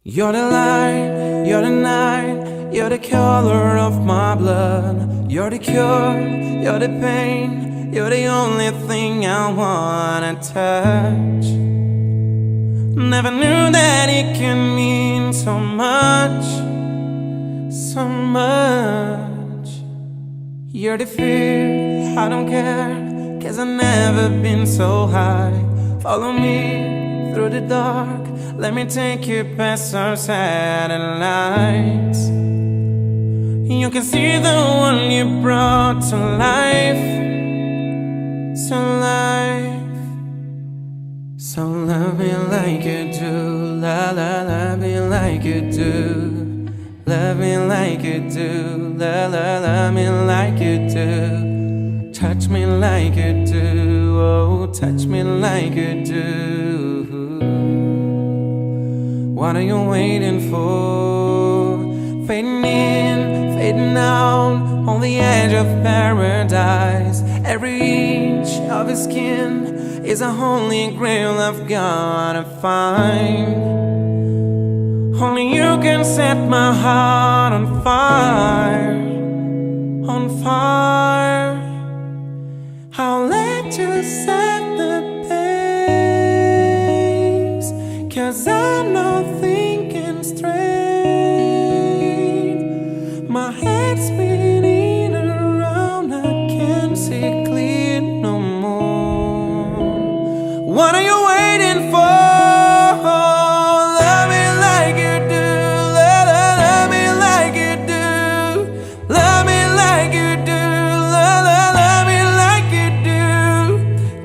You're the light, you're the night, you're the color of my blood. You're the cure, you're the pain, you're the only thing I wanna touch. Never knew that it can mean so much, so much. You're the fear, I don't care, 'cause I've never been so high. Follow me through the dark, let me take you past our satellites. You can see the one you brought to life, to life. So love me like you do, la la, love me like you do. Love me like you do, la la, love me like you do. Touch me like you do, oh, touch me like you do. What are you waiting for? Fading in, fading out, on the edge of paradise. Every inch of his skin is a holy grail I've gotta find. Only you can set my heart on fire, on fire. I'll let you set the pace, 'cause I'm not thinking straight. My head's spinning around, I can't see clear no more. What are you waiting for? Love me like you do, love me like you do. Love me like you do, love me like you do.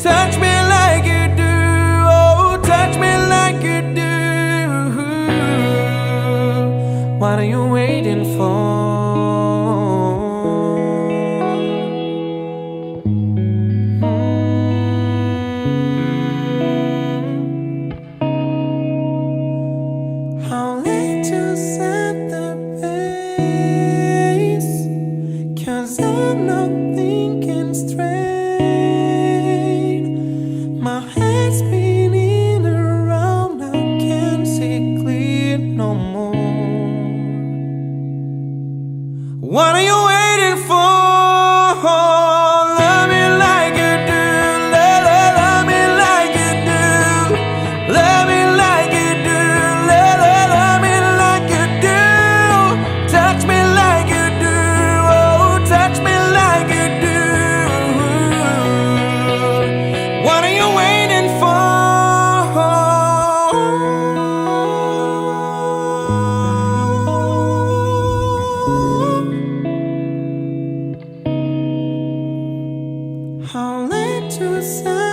Touch me like you do, oh, touch me like you do. What are you waiting for? I'll let you set the pace, 'cause I'm not thinking straight. My head's spinning around, I can't see clear no more. What are you waiting for? Love me like you do, love me like you do. Love me like you do, love me like you do. Touch me like you do, oh, touch me like you do. What are you waiting for? I'll let you say